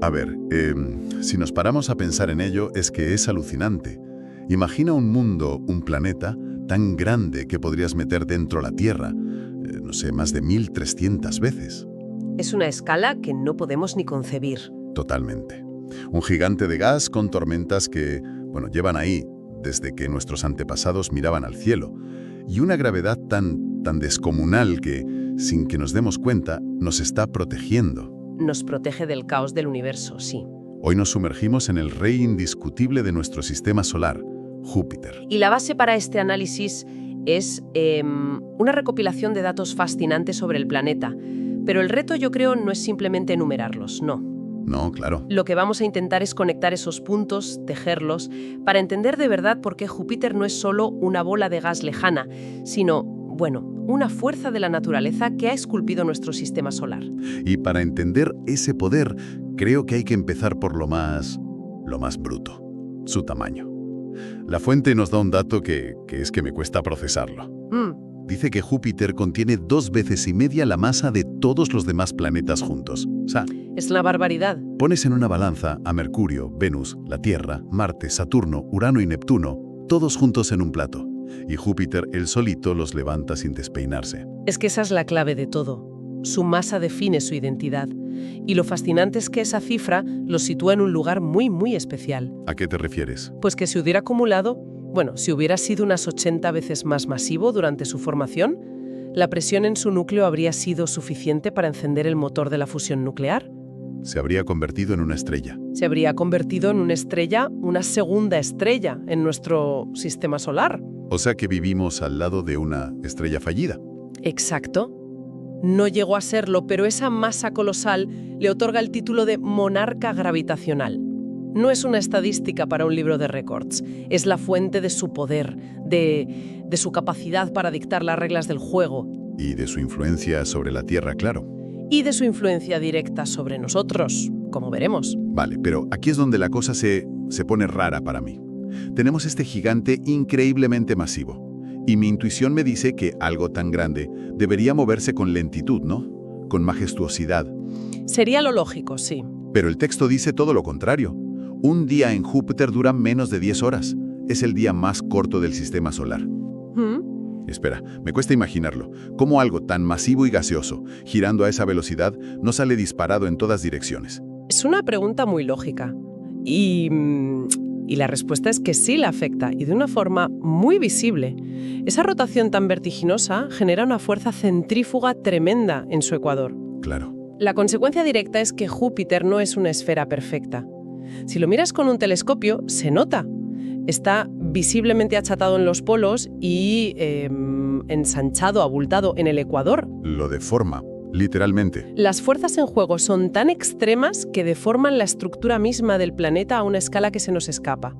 A ver, si nos paramos a pensar en ello, es que es alucinante. Imagina un mundo, un planeta, tan grande que podrías meter dentro la Tierra, no sé, más de 1300 veces. Es una escala que no podemos ni concebir. Totalmente. Un gigante de gas con tormentas que, bueno, llevan ahí desde que nuestros antepasados miraban al cielo. Y una gravedad tan descomunal que, sin que nos demos cuenta, nos está protegiendo. Nos protege del caos del universo, sí. Hoy nos sumergimos en el rey indiscutible de nuestro sistema solar, Júpiter. Y la base para este análisis es una recopilación de datos fascinantes sobre el planeta. Pero el reto, yo creo, no es simplemente enumerarlos, no. No, claro. Lo que vamos a intentar es conectar esos puntos, tejerlos, para entender de verdad por qué Júpiter no es solo una bola de gas lejana, sino, bueno, una fuerza de la naturaleza que ha esculpido nuestro sistema solar. Y para entender ese poder, creo que hay que empezar por lo más bruto, su tamaño. La fuente nos da un dato que me cuesta procesarlo. Dice que Júpiter contiene 2,5 veces la masa de todos los demás planetas juntos. O sea, es una barbaridad. Pones en una balanza a Mercurio, Venus, la Tierra, Marte, Saturno, Urano y Neptuno, todos juntos en un plato. Y Júpiter, él solito, los levanta sin despeinarse. Es que esa es la clave de todo. Su masa define su identidad. Y lo fascinante es que esa cifra lo sitúa en un lugar muy, muy especial. ¿A qué te refieres? Pues que si hubiera acumulado, si hubiera sido unas 80 veces más masivo durante su formación, la presión en su núcleo habría sido suficiente para encender el motor de la fusión nuclear. Se habría convertido en una estrella. Se habría convertido en una estrella, una segunda estrella en nuestro sistema solar. O sea que vivimos al lado de una estrella fallida. Exacto. No llegó a serlo, pero esa masa colosal le otorga el título de monarca gravitacional. No es una estadística para un libro de récords, es la fuente de su poder, de su capacidad para dictar las reglas del juego. Y de su influencia sobre la Tierra, claro. Y de su influencia directa sobre nosotros, como veremos. Vale, pero aquí es donde la cosa se pone rara para mí. Tenemos este gigante increíblemente masivo. Y mi intuición me dice que algo tan grande debería moverse con lentitud, ¿no? Con majestuosidad. Sería lo lógico, sí. Pero el texto dice todo lo contrario. Un día en Júpiter dura menos de 10 horas. Es el día más corto del sistema solar. Espera, me cuesta imaginarlo. ¿Cómo algo tan masivo y gaseoso, girando a esa velocidad, no sale disparado en todas direcciones? Es una pregunta muy lógica. Y la respuesta es que sí la afecta, y de una forma muy visible. Esa rotación tan vertiginosa genera una fuerza centrífuga tremenda en su ecuador. Claro. La consecuencia directa es que Júpiter no es una esfera perfecta. Si lo miras con un telescopio, se nota. Está visiblemente achatado en los polos y ensanchado, abultado en el ecuador. Lo deforma, literalmente. Las fuerzas en juego son tan extremas que deforman la estructura misma del planeta a una escala que se nos escapa.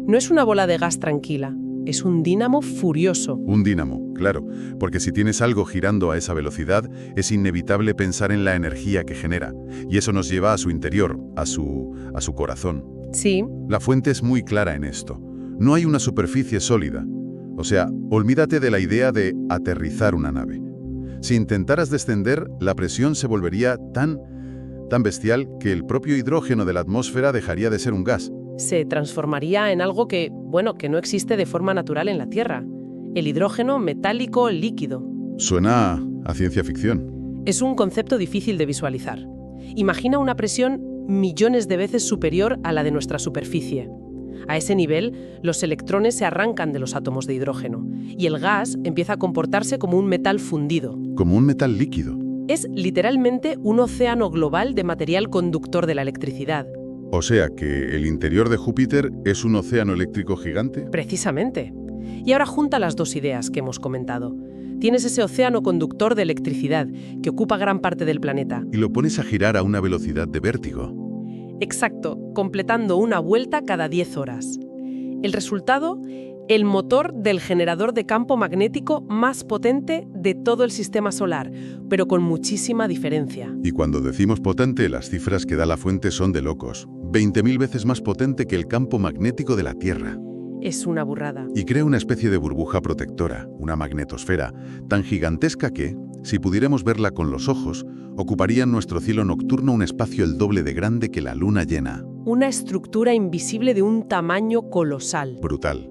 No es una bola de gas tranquila, es un dínamo furioso. Un dínamo, claro, porque si tienes algo girando a esa velocidad, es inevitable pensar en la energía que genera. Y eso nos lleva a su interior, a su corazón. Sí. La fuente es muy clara en esto. No hay una superficie sólida. O sea, olvídate de la idea de aterrizar una nave. Si intentaras descender, la presión se volvería tan bestial que el propio hidrógeno de la atmósfera dejaría de ser un gas. Se transformaría en algo que no existe de forma natural en la Tierra. El hidrógeno metálico líquido. Suena a ciencia ficción. Es un concepto difícil de visualizar. Imagina una presión millones de veces superior a la de nuestra superficie. A ese nivel, los electrones se arrancan de los átomos de hidrógeno y el gas empieza a comportarse como un metal fundido. Como un metal líquido. Es literalmente un océano global de material conductor de la electricidad. O sea que el interior de Júpiter es un océano eléctrico gigante. Precisamente. Y ahora junta las dos ideas que hemos comentado. Tienes ese océano conductor de electricidad que ocupa gran parte del planeta. Y lo pones a girar a una velocidad de vértigo. Exacto, completando una vuelta cada 10 horas. El resultado, el motor del generador de campo magnético más potente de todo el sistema solar, pero con muchísima diferencia. Y cuando decimos potente, las cifras que da la fuente son de locos. 20.000 veces más potente que el campo magnético de la Tierra. Es una burrada. Y crea una especie de burbuja protectora, una magnetosfera, tan gigantesca que, Si pudiéramos verla con los ojos, ocuparía en nuestro cielo nocturno un espacio el doble de grande que la luna llena. Una estructura invisible de un tamaño colosal. Brutal.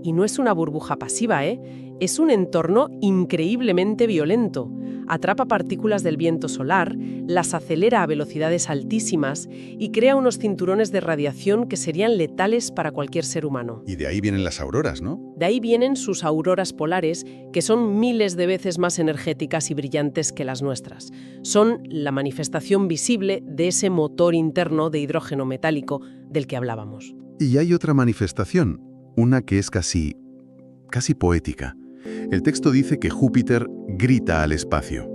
Y no es una burbuja pasiva, es un entorno increíblemente violento. Atrapa partículas del viento solar, las acelera a velocidades altísimas y crea unos cinturones de radiación que serían letales para cualquier ser humano. Y de ahí vienen las auroras, ¿no? De ahí vienen sus auroras polares, que son miles de veces más energéticas y brillantes que las nuestras. Son la manifestación visible de ese motor interno de hidrógeno metálico del que hablábamos. Y hay otra manifestación, una que es casi poética. El texto dice que Júpiter grita al espacio.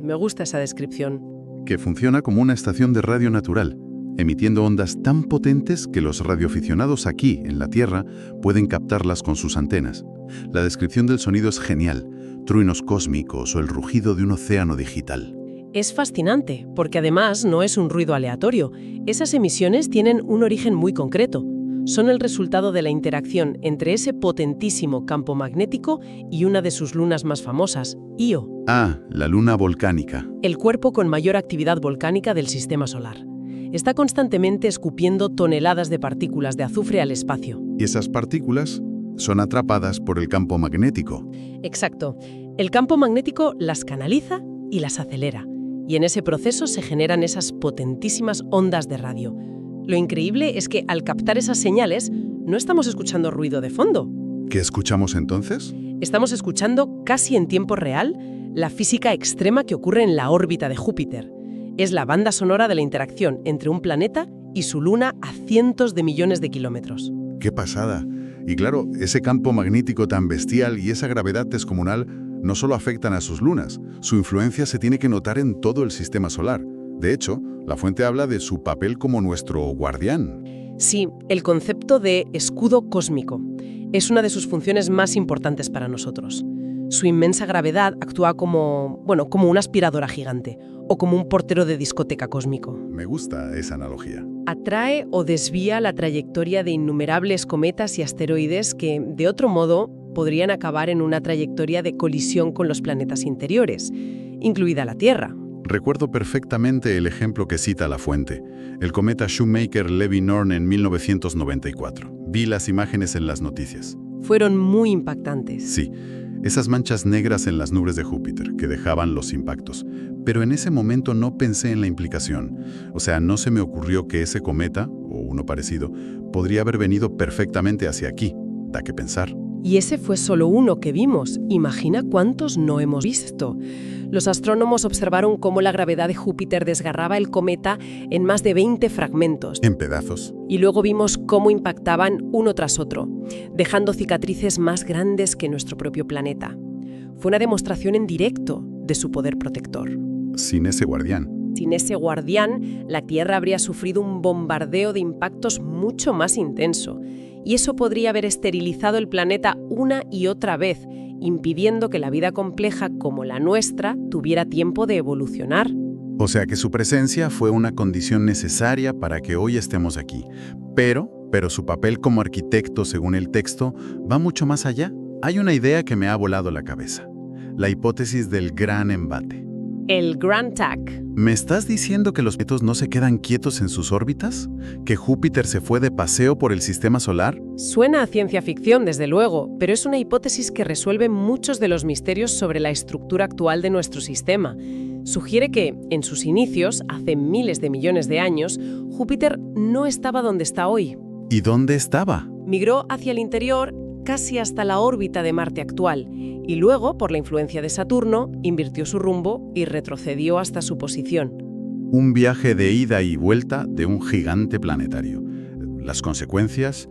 Me gusta esa descripción. Que funciona como una estación de radio natural, emitiendo ondas tan potentes que los radioaficionados aquí, en la Tierra, pueden captarlas con sus antenas. La descripción del sonido es genial, truenos cósmicos o el rugido de un océano digital. Es fascinante, porque además no es un ruido aleatorio. Esas emisiones tienen un origen muy concreto. Son el resultado de la interacción entre ese potentísimo campo magnético y una de sus lunas más famosas, Io. Ah, la luna volcánica. El cuerpo con mayor actividad volcánica del sistema solar. Está constantemente escupiendo toneladas de partículas de azufre al espacio. Y esas partículas son atrapadas por el campo magnético. Exacto. El campo magnético las canaliza y las acelera. Y en ese proceso se generan esas potentísimas ondas de radio. Lo increíble es que al captar esas señales, no estamos escuchando ruido de fondo. ¿Qué escuchamos entonces? Estamos escuchando casi en tiempo real la física extrema que ocurre en la órbita de Júpiter. Es la banda sonora de la interacción entre un planeta y su luna a cientos de millones de kilómetros. ¡Qué pasada! Y claro, ese campo magnético tan bestial y esa gravedad descomunal no solo afectan a sus lunas, su influencia se tiene que notar en todo el sistema solar. De hecho, la fuente habla de su papel como nuestro guardián. Sí, el concepto de escudo cósmico es una de sus funciones más importantes para nosotros. Su inmensa gravedad actúa como una aspiradora gigante o como un portero de discoteca cósmico. Me gusta esa analogía. Atrae o desvía la trayectoria de innumerables cometas y asteroides que, de otro modo, podrían acabar en una trayectoria de colisión con los planetas interiores, incluida la Tierra. Recuerdo perfectamente el ejemplo que cita la fuente, el cometa Shoemaker-Levy-Norn en 1994. Vi las imágenes en las noticias. Fueron muy impactantes. Sí, esas manchas negras en las nubes de Júpiter que dejaban los impactos. Pero en ese momento no pensé en la implicación. O sea, no se me ocurrió que ese cometa, o uno parecido, podría haber venido perfectamente hacia aquí. Da que pensar. Y ese fue solo uno que vimos. Imagina cuántos no hemos visto. Los astrónomos observaron cómo la gravedad de Júpiter desgarraba el cometa en más de 20 fragmentos. En pedazos. Y luego vimos cómo impactaban uno tras otro, dejando cicatrices más grandes que nuestro propio planeta. Fue una demostración en directo de su poder protector. Sin ese guardián. Sin ese guardián, la Tierra habría sufrido un bombardeo de impactos mucho más intenso. Y eso podría haber esterilizado el planeta una y otra vez, impidiendo que la vida compleja como la nuestra tuviera tiempo de evolucionar. O sea que su presencia fue una condición necesaria para que hoy estemos aquí. Pero su papel como arquitecto, según el texto, va mucho más allá. Hay una idea que me ha volado la cabeza. La hipótesis del gran embate. El Grand Tack. ¿Me estás diciendo que los planetas no se quedan quietos en sus órbitas? ¿Que Júpiter se fue de paseo por el sistema solar? Suena a ciencia ficción, desde luego, pero es una hipótesis que resuelve muchos de los misterios sobre la estructura actual de nuestro sistema. Sugiere que, en sus inicios, hace miles de millones de años, Júpiter no estaba donde está hoy. ¿Y dónde estaba? Migró hacia el interior casi hasta la órbita de Marte actual, y luego, por la influencia de Saturno, invirtió su rumbo y retrocedió hasta su posición. Un viaje de ida y vuelta de un gigante planetario. Las consecuencias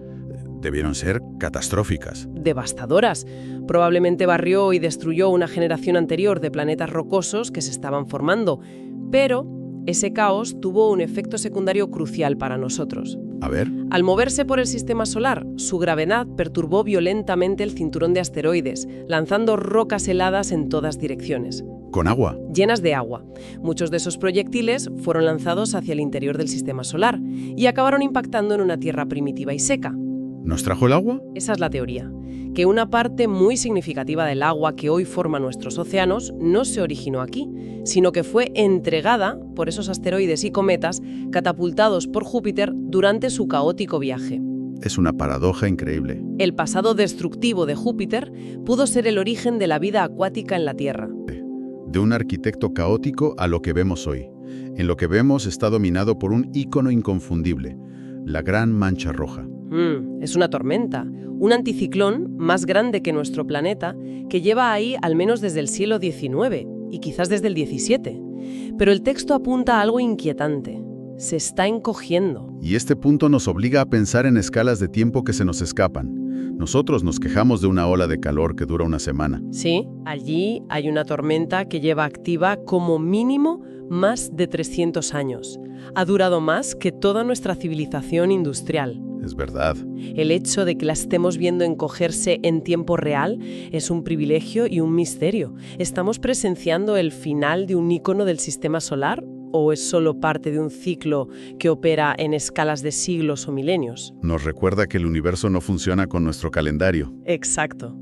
debieron ser catastróficas. Devastadoras. Probablemente barrió y destruyó una generación anterior de planetas rocosos que se estaban formando, pero ese caos tuvo un efecto secundario crucial para nosotros. A ver. Al moverse por el sistema solar, su gravedad perturbó violentamente el cinturón de asteroides, lanzando rocas heladas en todas direcciones. ¿Con agua? Llenas de agua. Muchos de esos proyectiles fueron lanzados hacia el interior del sistema solar y acabaron impactando en una Tierra primitiva y seca. ¿Nos trajo el agua? Esa es la teoría. que una parte muy significativa del agua que hoy forma nuestros océanos no se originó aquí, sino que fue entregada por esos asteroides y cometas catapultados por Júpiter durante su caótico viaje. Es una paradoja increíble. El pasado destructivo de Júpiter pudo ser el origen de la vida acuática en la Tierra. De un arquitecto caótico a lo que vemos hoy. En lo que vemos está dominado por un ícono inconfundible, la Gran Mancha Roja. Es una tormenta, un anticiclón más grande que nuestro planeta, que lleva ahí al menos desde el siglo XIX y quizás desde el XVII. Pero el texto apunta a algo inquietante. Se está encogiendo. Y este punto nos obliga a pensar en escalas de tiempo que se nos escapan. Nosotros nos quejamos de una ola de calor que dura una semana. Sí, allí hay una tormenta que lleva activa como mínimo más de 300 años. Ha durado más que toda nuestra civilización industrial. Es verdad. El hecho de que la estemos viendo encogerse en tiempo real es un privilegio y un misterio. ¿Estamos presenciando el final de un ícono del sistema solar? ¿O es solo parte de un ciclo que opera en escalas de siglos o milenios? Nos recuerda que el universo no funciona con nuestro calendario. Exacto.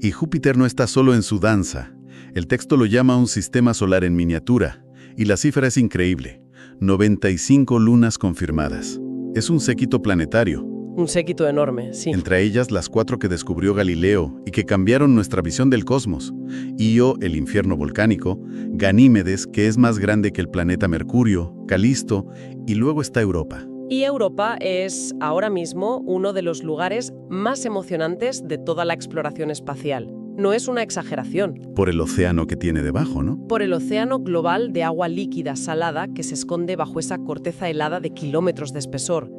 Y Júpiter no está solo en su danza. El texto lo llama un sistema solar en miniatura. Y la cifra es increíble. 95 lunas confirmadas. Es un séquito planetario. Un séquito enorme, sí. Entre ellas las 4 que descubrió Galileo y que cambiaron nuestra visión del cosmos. Io, el infierno volcánico, Ganímedes, que es más grande que el planeta Mercurio, Calisto, y luego está Europa. Y Europa es ahora mismo uno de los lugares más emocionantes de toda la exploración espacial. No es una exageración. Por el océano que tiene debajo, ¿no? Por el océano global de agua líquida salada que se esconde bajo esa corteza helada de kilómetros de espesor.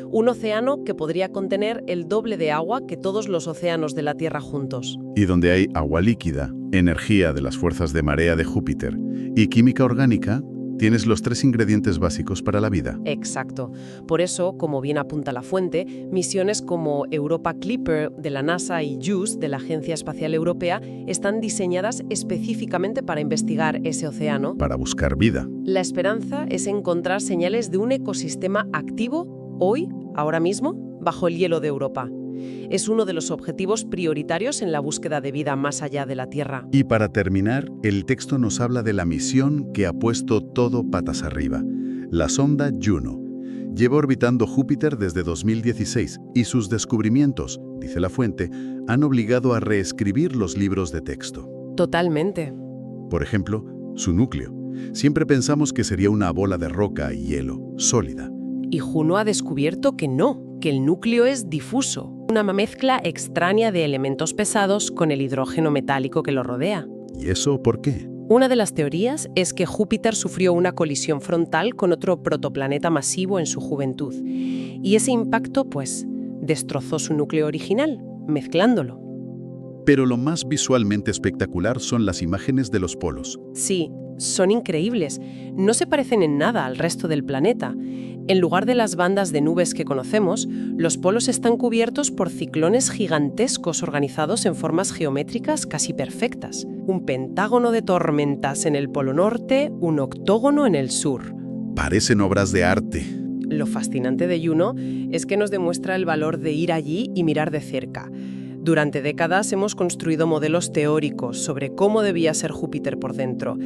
Un océano que podría contener el doble de agua que todos los océanos de la Tierra juntos. Y donde hay agua líquida, energía de las fuerzas de marea de Júpiter y química orgánica, tienes los 3 ingredientes básicos para la vida. Exacto. Por eso, como bien apunta la fuente, misiones como Europa Clipper de la NASA y JUICE de la Agencia Espacial Europea están diseñadas específicamente para investigar ese océano. Para buscar vida. La esperanza es encontrar señales de un ecosistema activo hoy, ahora mismo, bajo el hielo de Europa. Es uno de los objetivos prioritarios en la búsqueda de vida más allá de la Tierra. Y para terminar, el texto nos habla de la misión que ha puesto todo patas arriba, la sonda Juno. Lleva orbitando Júpiter desde 2016 y sus descubrimientos, dice la fuente, han obligado a reescribir los libros de texto. Totalmente. Por ejemplo, su núcleo. Siempre pensamos que sería una bola de roca y hielo, sólida. Y Juno ha descubierto que no, que el núcleo es difuso, una mezcla extraña de elementos pesados con el hidrógeno metálico que lo rodea. ¿Y eso por qué? Una de las teorías es que Júpiter sufrió una colisión frontal con otro protoplaneta masivo en su juventud. Y ese impacto, pues, destrozó su núcleo original, mezclándolo. Pero lo más visualmente espectacular son las imágenes de los polos. Sí, son increíbles. No se parecen en nada al resto del planeta. En lugar de las bandas de nubes que conocemos, los polos están cubiertos por ciclones gigantescos organizados en formas geométricas casi perfectas. Un pentágono de tormentas en el polo norte, un octógono en el sur. Parecen obras de arte. Lo fascinante de Juno es que nos demuestra el valor de ir allí y mirar de cerca. Durante décadas hemos construido modelos teóricos sobre cómo debía ser Júpiter por dentro.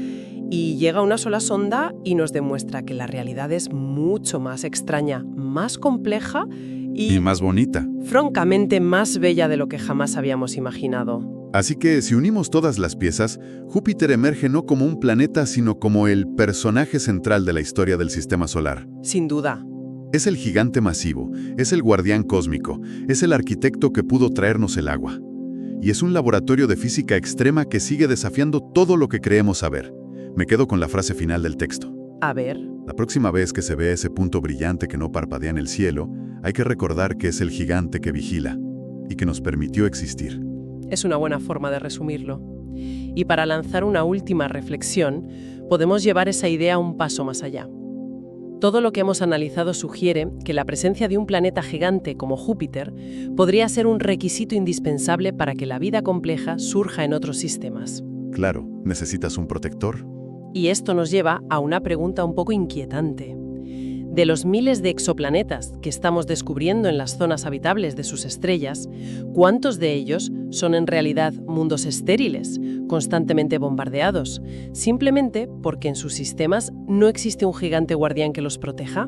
Y llega una sola sonda y nos demuestra que la realidad es mucho más extraña, más compleja y más bonita. Francamente más bella de lo que jamás habíamos imaginado. Así que si unimos todas las piezas, Júpiter emerge no como un planeta, sino como el personaje central de la historia del sistema solar. Sin duda. Es el gigante masivo, es el guardián cósmico, es el arquitecto que pudo traernos el agua. Y es un laboratorio de física extrema que sigue desafiando todo lo que creemos saber. Me quedo con la frase final del texto. A ver. La próxima vez que se vea ese punto brillante que no parpadea en el cielo, hay que recordar que es el gigante que vigila y que nos permitió existir. Es una buena forma de resumirlo. Y para lanzar una última reflexión, podemos llevar esa idea un paso más allá. Todo lo que hemos analizado sugiere que la presencia de un planeta gigante como Júpiter podría ser un requisito indispensable para que la vida compleja surja en otros sistemas. Claro, ¿necesitas un protector? Y esto nos lleva a una pregunta un poco inquietante. De los miles de exoplanetas que estamos descubriendo en las zonas habitables de sus estrellas, ¿cuántos de ellos son en realidad mundos estériles, constantemente bombardeados, simplemente porque en sus sistemas no existe un gigante guardián que los proteja?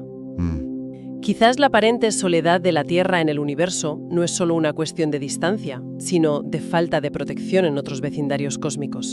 Quizás la aparente soledad de la Tierra en el universo no es solo una cuestión de distancia, sino de falta de protección en otros vecindarios cósmicos.